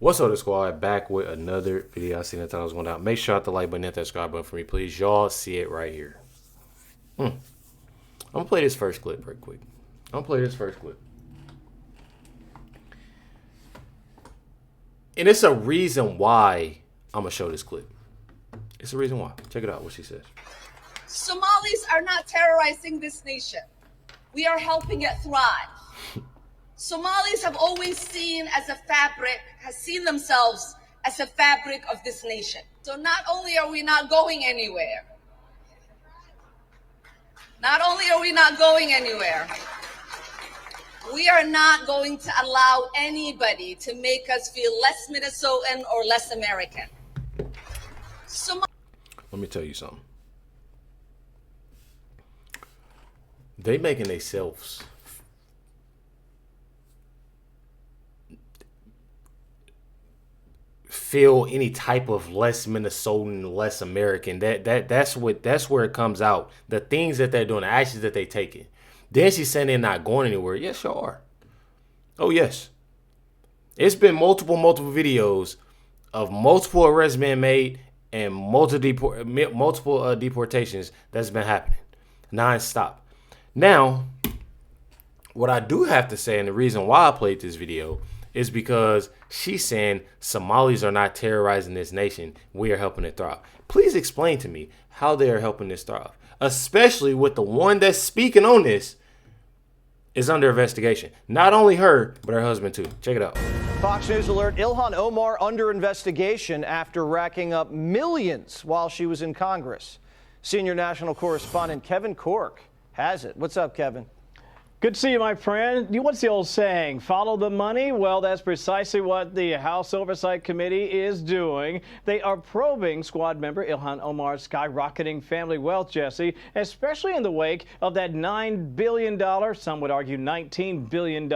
What's up, the squad? Back with another video. I seen that time I was going down. Make sure to hit the like button, hit that subscribe button for me, please. Y'all see it right here. I'm gonna play this first clip real quick. And it's a reason why I'm gonna show this clip. It's a reason why. Check it out, what she says. Somalis are not terrorizing this nation. We are helping it thrive. Somalis have always seen themselves as a fabric of this nation. So not only are we not going anywhere, we are not going to allow anybody to make us feel less Minnesotan or less American. Let me tell you something. They making themselves feel any type of less Minnesotan, less American. That's where it comes out. The things that they're doing, the actions that they taking. Then she's saying they're not going anywhere. Yes, you are. Oh yes. It's been multiple videos of multiple arrests being made and multiple deportations that's been happening non-stop. Now, what I do have to say, and the reason why I played this video, is because she's saying Somalis are not terrorizing this nation. We are helping it thrive. Please explain to me how they are helping this thrive, especially with the one that's speaking on this is under investigation. Not only her, but her husband too. Check it out. Fox News alert, Ilhan Omar under investigation after racking up millions while she was in Congress. Senior national correspondent Kevin Cork has it. What's up, Kevin? Good to see you, my friend. What's the old saying? Follow the money? Well, that's precisely what the House Oversight Committee is doing. They are probing squad member Ilhan Omar's skyrocketing family wealth, Jesse, especially in the wake of that $9 billion, some would argue $19 billion,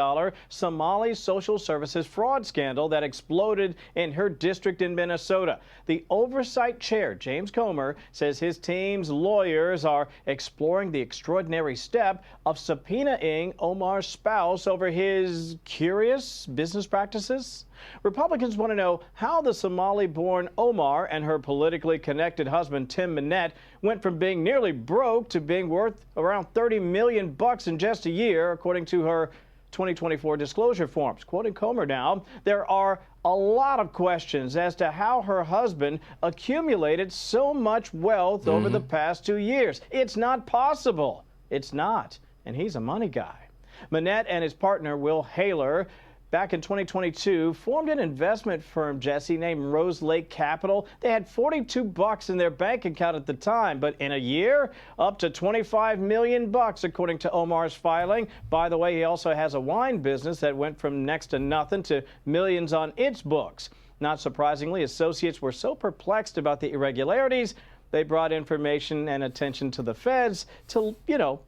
Somali social services fraud scandal that exploded in her district in Minnesota. The Oversight Chair, James Comer, says his team's lawyers are exploring the extraordinary step of subpoenaing Omar's spouse over his curious business practices. Republicans want to know how the Somali-born Omar and her politically connected husband Tim Minette went from being nearly broke to being worth around $30 million in just a year, according to her 2024 disclosure forms. Quoting Comer now, there are a lot of questions as to how her husband accumulated so much wealth over the past 2 years. It's not possible. It's not. And he's a money guy. Minette and his partner, Will Haler, back in 2022, formed an investment firm, Jesse, named Rose Lake Capital. They had $42 in their bank account at the time, but in a year, up to $25 million, according to Omar's filing. By the way, he also has a wine business that went from next to nothing to millions on its books. Not surprisingly, associates were so perplexed about the irregularities, they brought information and attention to the feds to,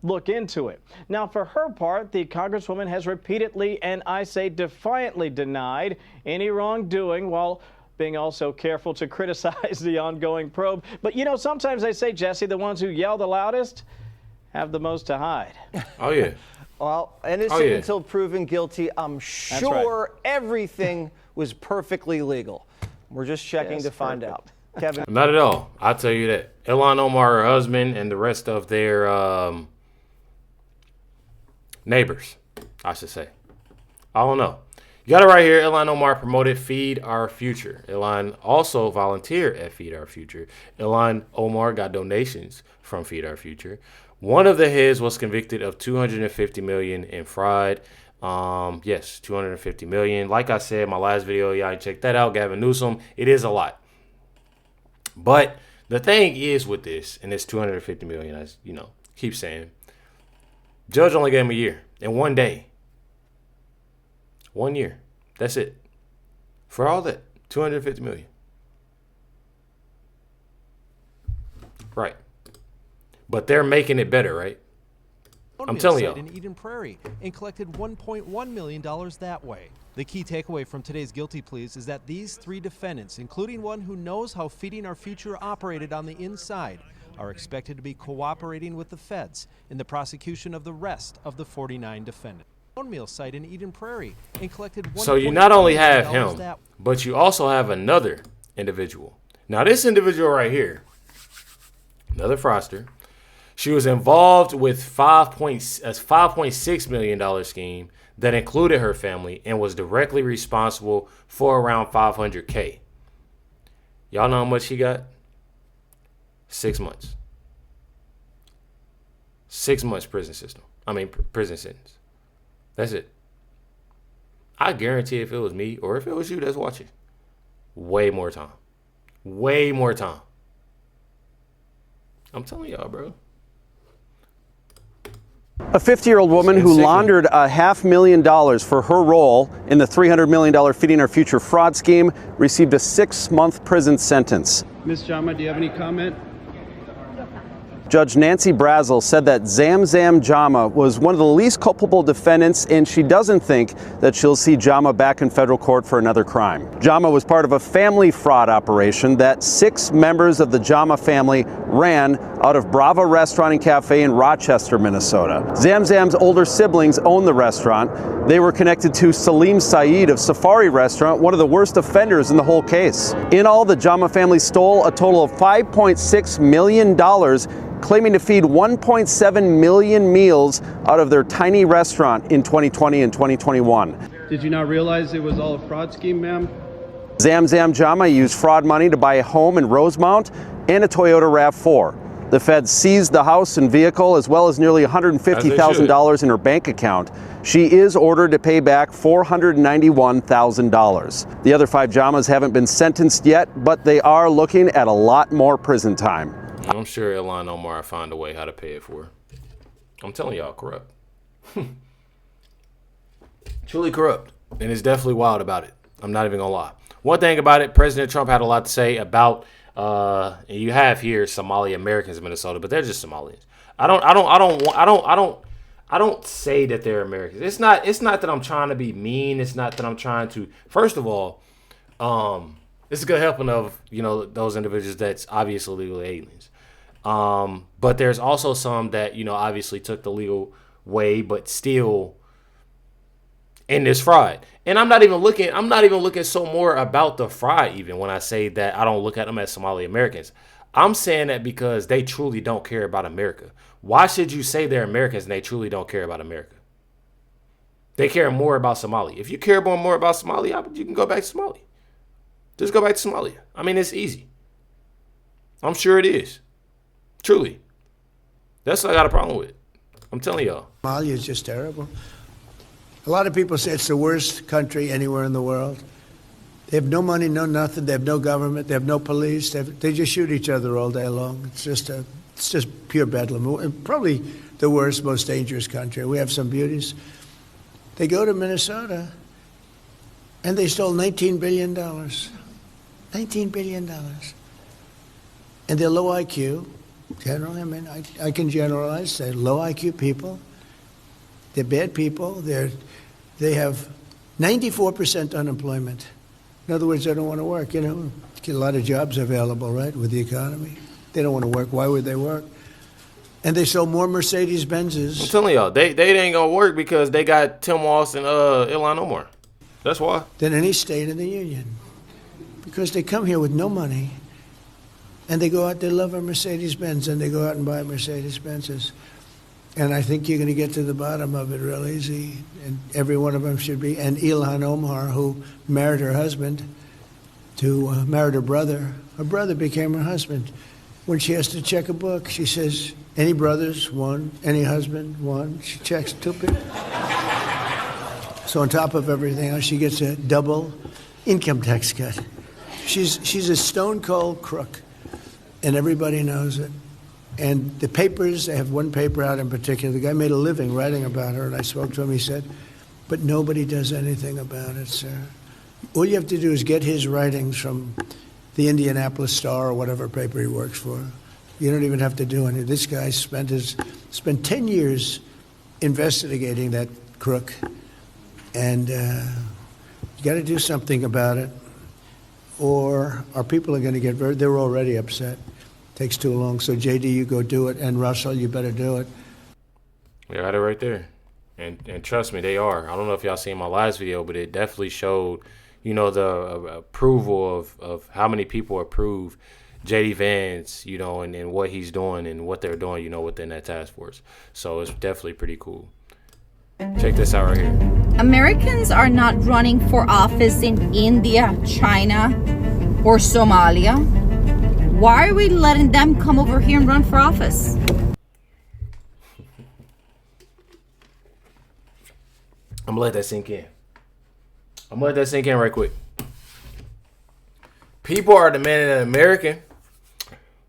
look into it. Now, for her part, the Congresswoman has repeatedly, and I say defiantly, denied any wrongdoing while being also careful to criticize the ongoing probe. But, sometimes they say, Jesse, the ones who yell the loudest have the most to hide. Oh, yeah. Well, innocent until proven guilty. I'm sure everything was perfectly legal. We're just checking to find out. Kevin. Not at all. I'll tell you that. Ilhan Omar, her husband, and the rest of their neighbors, I should say. I don't know. You got it right here. Ilhan Omar promoted Feed Our Future. Ilhan also volunteered at Feed Our Future. Ilhan Omar got donations from Feed Our Future. One of the heads was convicted of $250 million in fraud. Yes, $250 million. Like I said in my last video, y'all check that out. Gavin Newsom. It is a lot. But the thing is with this, and it's $250 million, as keep saying, judge only gave him a year and 1 day. 1 year. That's it. For all that, $250 million. Right. But they're making it better, right? I'm telling you. In Eden Prairie and collected $1.1 million that way. The key takeaway from today's guilty pleas is that these three defendants, including one who knows how Feeding Our Future operated on the inside, are expected to be cooperating with the feds in the prosecution of the rest of the 49 defendants. meal site in Eden Prairie and collected So you not only have $1.2 million him, that but you also have another individual. Now this individual right here, another fraudster, she was involved with $5.6 million scheme that included her family and was directly responsible for around $500K. Y'all know how much she got? 6 months. 6 months prison sentence. That's it. I guarantee if it was me or if it was you that's watching, way more time. Way more time. I'm telling y'all, bro. A 50-year-old woman who laundered $500,000 for her role in the $300 million Feeding Our Future fraud scheme received a 6-month prison sentence. Ms. Jama, do you have any comment? Judge Nancy Brazel said that Zamzam Jama was one of the least culpable defendants, and she doesn't think that she'll see Jama back in federal court for another crime. Jama was part of a family fraud operation that 6 members of the Jama family ran out of Brava Restaurant and Cafe in Rochester, Minnesota. Zamzam's older siblings owned the restaurant. They were connected to Salim Saeed of Safari Restaurant, one of the worst offenders in the whole case. In all, the Jama family stole a total of $5.6 million, claiming to feed 1.7 million meals out of their tiny restaurant in 2020 and 2021. Did you not realize it was all a fraud scheme, ma'am? Zamzam Jama used fraud money to buy a home in Rosemount and a Toyota RAV4. The feds seized the house and vehicle, as well as nearly $150,000 in her bank account. She is ordered to pay back $491,000. The other 5 Jamas haven't been sentenced yet, but they are looking at a lot more prison time. I'm sure Ilhan Omar found a way how to pay it for her. I'm telling y'all, corrupt. Truly corrupt. And it's definitely wild about it. I'm not even gonna lie. One thing about it, President Trump had a lot to say about you have here Somali Americans in Minnesota, but they're just Somalians. I don't say that they're Americans. It's not that I'm trying to be mean. It's not that I'm trying to. First of all, it's a good helping of those individuals that's obviously legal aliens. But there's also some that obviously took the legal way, but still in this fraud. And I'm not even looking so more about the fraud. Even when I say that I don't look at them as Somali Americans, I'm saying that because they truly don't care about America. Why should you say they're Americans and they truly don't care about America? They care more about Somali. If you care more about Somalia, you can go back to Somalia. Just go back to Somalia. I mean, it's easy. I'm sure it is. Truly. That's what I got a problem with. I'm telling y'all. Somalia is just terrible. A lot of people say it's the worst country anywhere in the world. They have no money, no nothing. They have no government. They have no police. They just shoot each other all day long. It's just pure bedlam. Probably the worst, most dangerous country. We have some beauties. They go to Minnesota, and they stole $19 billion. $19 billion. And they're low IQ. Generally, I mean, I can generalize. They're low IQ people. They're bad people. They have 94% unemployment. In other words, they don't want to work. Get a lot of jobs available, right, with the economy. They don't want to work. Why would they work? And they sold more Mercedes-Benzes. I'm telling y'all, they ain't gonna work because they got Tim Walz and Ilhan Omar. That's why. Than any state in the union, because they come here with no money, and they go out. They love a Mercedes-Benz, and they go out and buy Mercedes-Benzes. And I think you're going to get to the bottom of it real easy. And every one of them should be. And Ilhan Omar, who married her husband, married her brother became her husband. When she has to check a book, she says, any brothers? One. Any husband? One. She checks 2 people. So on top of everything else, she gets a double income tax cut. She's a stone cold crook, and everybody knows it. And the papers, they have one paper out in particular. The guy made a living writing about her, and I spoke to him. He said, but nobody does anything about it, sir. All you have to do is get his writings from the Indianapolis Star or whatever paper he works for. You don't even have to do anything. This guy spent 10 years investigating that crook, and you got to do something about it, or our people are going to they're already upset. Takes too long. So, JD, you go do it, and Russell, you better do it. We got it right there. And trust me, they are. I don't know if y'all seen my last video, but it definitely showed, you know, the approval of how many people approve JD Vance, you know, and what he's doing and what they're doing, you know, within that task force. So it's definitely pretty cool. Check this out right here. Americans are not running for office in India, China, or Somalia. Why are we letting them come over here and run for office? I'm gonna let that sink in. I'm gonna let that sink in right quick. People are demanding an American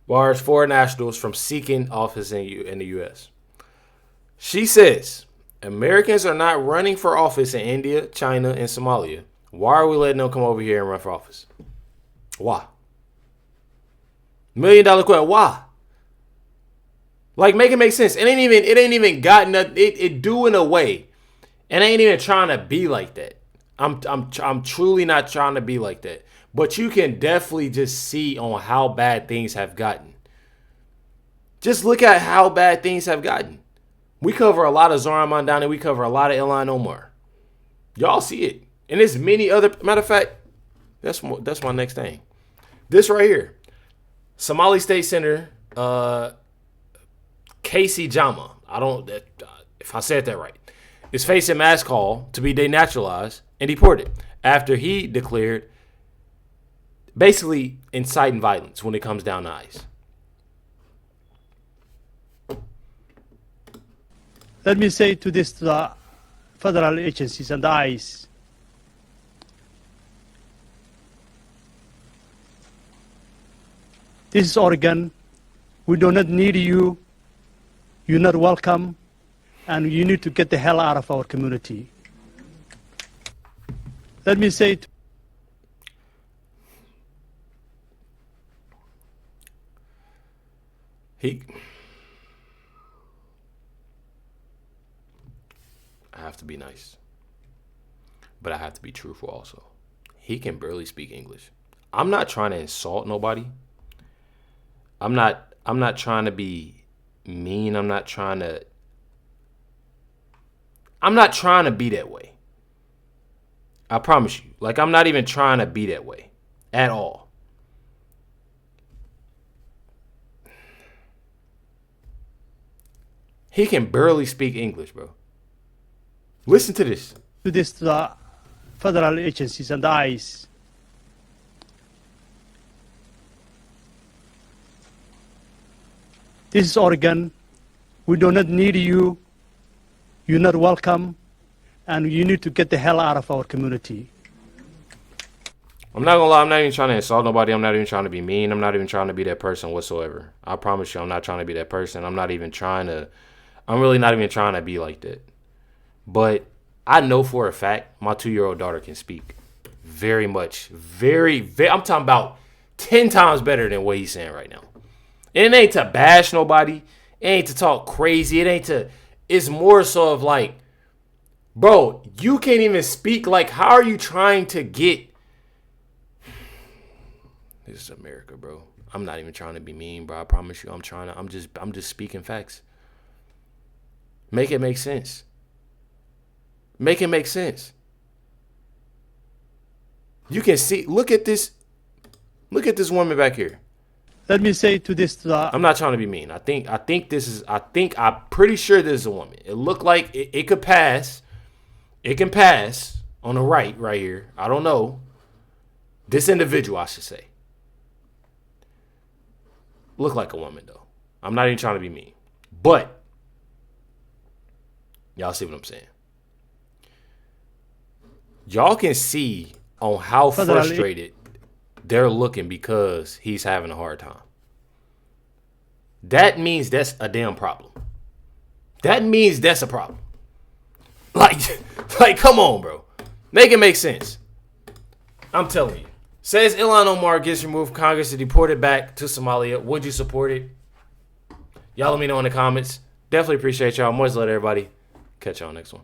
bars foreign nationals from seeking office in the U.S. She says Americans are not running for office in India, China, and Somalia. Why are we letting them come over here and run for office? Why? $1 million question. Why? Like, make it make sense. It ain't even gotten it do in a way. And I ain't even trying to be like that. I'm truly not trying to be like that. But you can definitely just see on how bad things have gotten. Just look at how bad things have gotten. We cover a lot of Zoran Mandani. We cover a lot of Ilhan Omar. Y'all see it. And there's many other. Matter of fact, that's my next thing. This right here. Somali State Senator Casey Jama. If I said that right. Is facing mass call to be denaturalized and deported after he declared basically inciting violence when it comes down to ICE. Let me say to the federal agencies and the ICE, this is Oregon. We do not need you. You're not welcome. And you need to get the hell out of our community. Let me say I have to be nice, but I have to be truthful also. He can barely speak English. I'm not trying to insult nobody. I'm not trying to be mean. I'm not trying to be that way. I promise you. Like, I'm not even trying to be that way at all. He can barely speak English, bro. Listen to this. to the federal agencies and the ICE. This is Oregon. We do not need you. You're not welcome. And you need to get the hell out of our community. I'm not gonna lie, I'm not even trying to insult nobody. I'm not even trying to be mean. I'm not even trying to be that person whatsoever. I promise you, I'm not trying to be that person. I'm really not even trying to be like that. But I know for a fact my 2-year-old daughter can speak very much. Very, I'm talking about 10 times better than what he's saying right now. And it ain't to bash nobody. It ain't to talk crazy. It's more so of like, bro, you can't even speak. Like, how are you trying to get? This is America, bro. I'm not even trying to be mean, bro. I promise you, I'm just speaking facts. Make it make sense. Make it make sense. You can see, look at this woman back here. Let me say to this. I'm not trying to be mean. I'm pretty sure this is a woman. It looked like it could pass. It can pass on the right here. I don't know. This individual, I should say. Look like a woman, though. I'm not even trying to be mean. But, y'all see what I'm saying. Y'all can see on how frustrated they're looking because he's having a hard time. That means that's a damn problem. That means that's a problem. Like, come on, bro. Make it make sense. I'm telling you. Says Ilhan Omar gets removed from Congress and deported back to Somalia. Would you support it? Y'all let me know in the comments. Definitely appreciate y'all. Much love, everybody. Catch y'all next one.